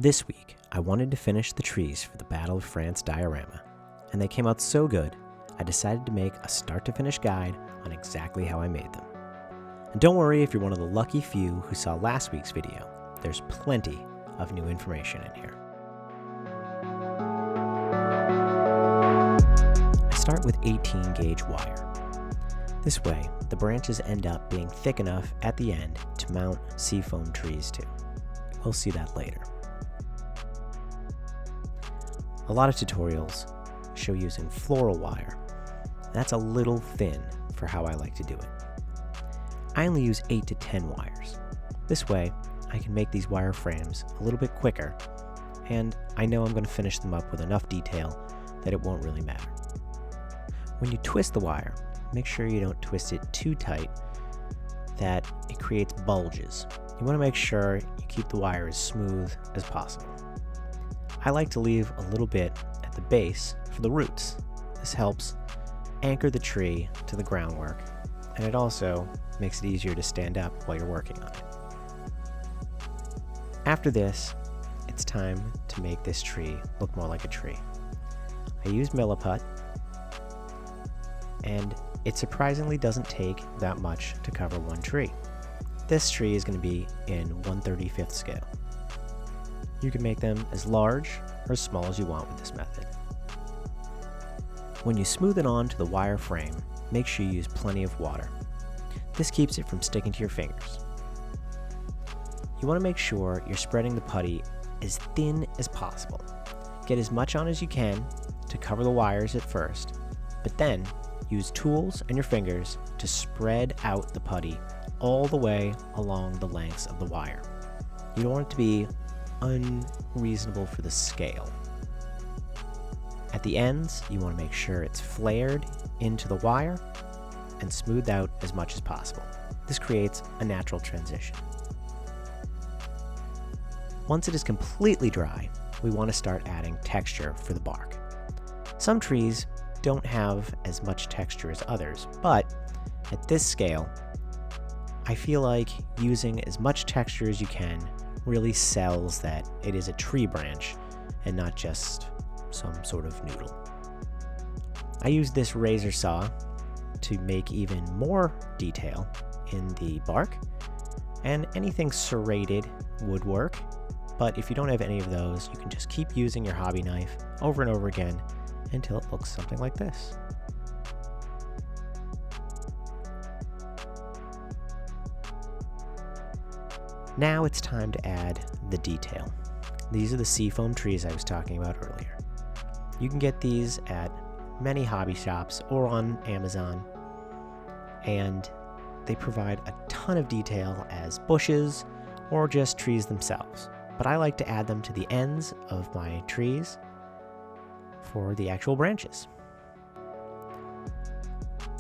This week, I wanted to finish the trees for the Battle of France diorama, and they came out so good, I decided to make a start-to-finish guide on exactly how I made them. And don't worry if you're one of the lucky few who saw last week's video, there's plenty of new information in here. I start with 18 gauge wire. This way, the branches end up being thick enough at the end to mount seafoam trees to. We'll see that later. A lot of tutorials show using floral wire. That's a little thin for how I like to do it. I only use 8 to 10 wires. This way, I can make these wire frames a little bit quicker, and I know I'm going to finish them up with enough detail that it won't really matter. When you twist the wire, make sure you don't twist it too tight that it creates bulges. You want to make sure you keep the wire as smooth as possible. I like to leave a little bit at the base for the roots. This helps anchor the tree to the groundwork, and it also makes it easier to stand up while you're working on it. After this, it's time to make this tree look more like a tree. I use milliput, and it surprisingly doesn't take that much to cover one tree. This tree is going to be in 1/35th scale. You can make them as large or as small as you want with this method. When you smooth it onto the wire frame, make sure you use plenty of water. This keeps it from sticking to your fingers. You want to make sure you're spreading the putty as thin as possible. Get as much on as you can to cover the wires at first, but then use tools and your fingers to spread out the putty all the way along the lengths of the wire. You don't want it to be unreasonable for the scale. At the ends, you want to make sure it's flared into the wire and smoothed out as much as possible. This creates a natural transition. Once it is completely dry, we want to start adding texture for the bark. Some trees don't have as much texture as others, but at this scale, I feel like using as much texture as you can really sells that it is a tree branch and not just some sort of noodle. I use this razor saw to make even more detail in the bark, and anything serrated would work, but if you don't have any of those, you can just keep using your hobby knife over and over again until it looks something like this. Now it's time to add the detail. These are the seafoam trees I was talking about earlier. You can get these at many hobby shops or on Amazon, and they provide a ton of detail as bushes or just trees themselves. But I like to add them to the ends of my trees for the actual branches.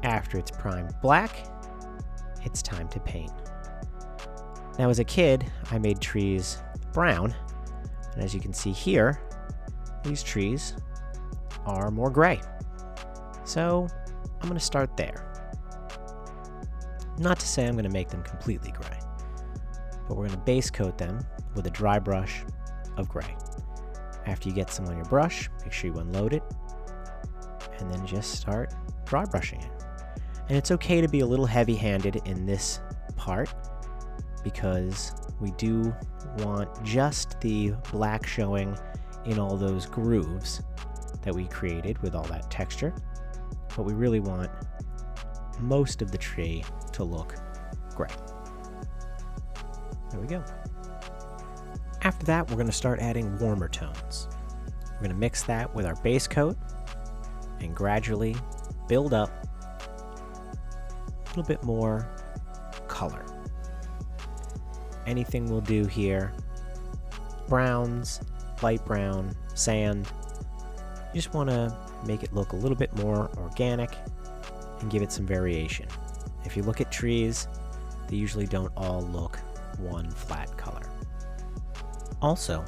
After it's primed black, it's time to paint. Now as a kid, I made trees brown, and as you can see here, these trees are more gray. So I'm going to start there. Not to say I'm going to make them completely gray, but we're going to base coat them with a dry brush of gray. After you get some on your brush, make sure you unload it, and then just start dry brushing it. And it's okay to be a little heavy-handed in this part, because we do want just the black showing in all those grooves that we created with all that texture, but we really want most of the tree to look gray. There we go. After that, we're going to start adding warmer tones. We're going to mix that with our base coat and gradually build up a little bit more color. Anything we'll do here, browns, light brown, sand. You just want to make it look a little bit more organic and give it some variation. If you look at trees, they usually don't all look one flat color. Also,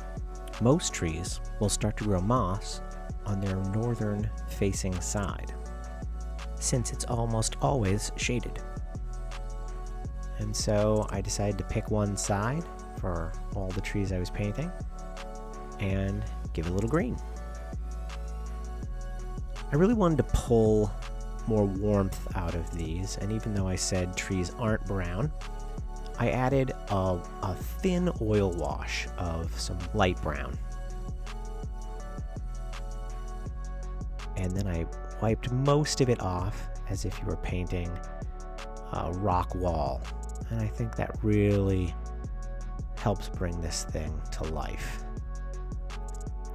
most trees will start to grow moss on their northern facing side, since it's almost always shaded. And so I decided to pick one side for all the trees I was painting, and give it a little green. I really wanted to pull more warmth out of these, and even though I said trees aren't brown, I added a thin oil wash of some light brown. And then I wiped most of it off as if you were painting a rock wall. And I think that really helps bring this thing to life.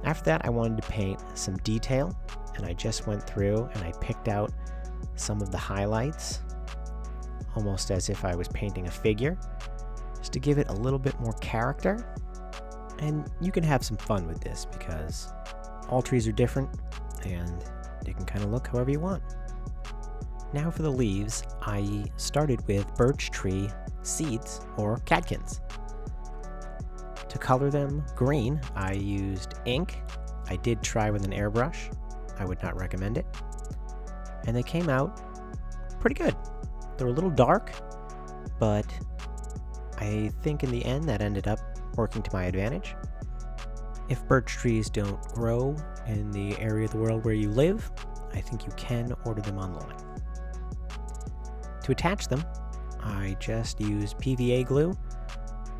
After that, I wanted to paint some detail, and I just went through and I picked out some of the highlights, almost as if I was painting a figure, just to give it a little bit more character. And you can have some fun with this because all trees are different and they can kind of look however you want. Now for the leaves, I started with birch tree seeds or catkins. To color them green, I used ink. I did try with an airbrush. I would not recommend it. And they came out pretty good. They're a little dark, but I think in the end that ended up working to my advantage. If birch trees don't grow in the area of the world where you live, I think you can order them online. To attach them, I just used PVA glue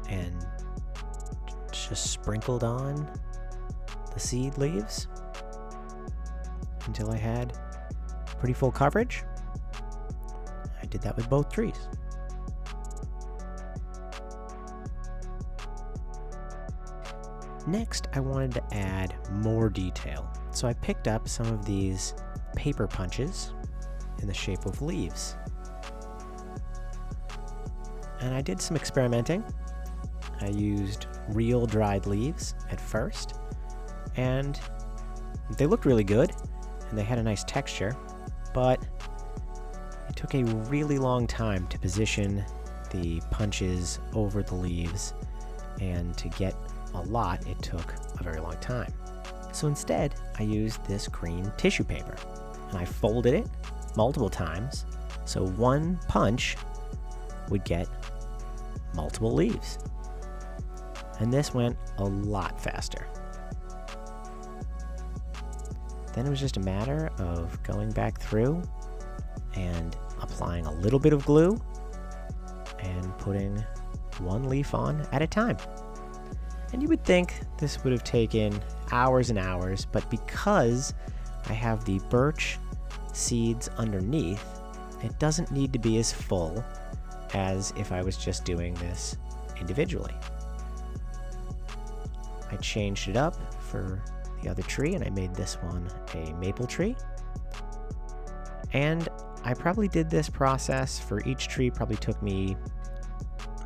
and just sprinkled on the seed leaves until I had pretty full coverage. I did that with both trees. Next, I wanted to add more detail, so I picked up some of these paper punches in the shape of leaves. And I did some experimenting. I used real dried leaves at first, and they looked really good, and they had a nice texture, but it took a really long time to position the punches over the leaves, and to get a lot, it took a very long time. So instead, I used this green tissue paper, and I folded it multiple times, so one punch would get multiple leaves. And this went a lot faster. Then it was just a matter of going back through and applying a little bit of glue and putting one leaf on at a time. And you would think this would have taken hours and hours, but because I have the birch seeds underneath, it doesn't need to be as full as if I was just doing this individually. I changed it up for the other tree, and I made this one a maple tree. And I probably did this process for each tree, probably took me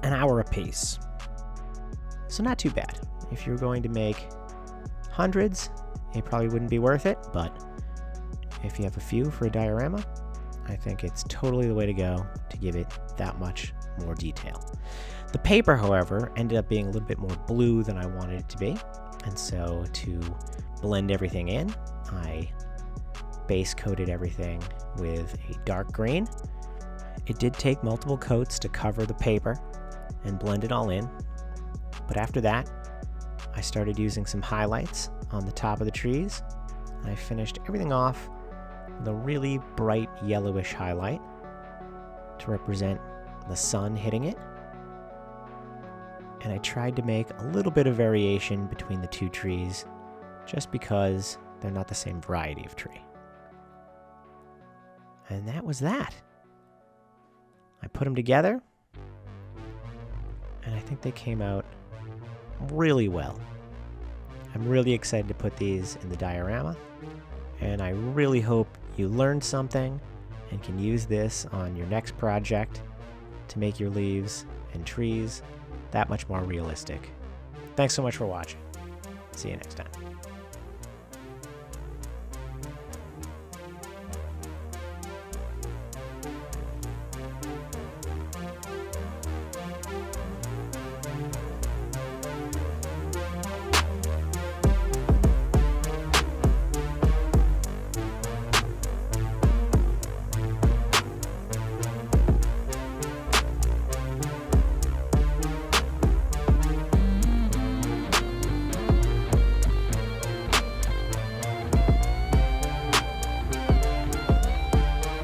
an hour apiece. So not too bad. If you're going to make hundreds, it probably wouldn't be worth it, but if you have a few for a diorama, I think it's totally the way to go to give it that much more detail. The paper, however, ended up being a little bit more blue than I wanted it to be, and so to blend everything in, I base coated everything with a dark green. It did take multiple coats to cover the paper and blend it all in, but after that, I started using some highlights on the top of the trees, and I finished everything off with a really bright yellowish highlight to represent the sun hitting it. And I tried to make a little bit of variation between the two trees just because they're not the same variety of tree. And that was that. I put them together, and I think they came out really well. I'm really excited to put these in the diorama, and I really hope you learned something and can use this on your next project to make your leaves and trees that much more realistic. Thanks so much for watching. See you next time.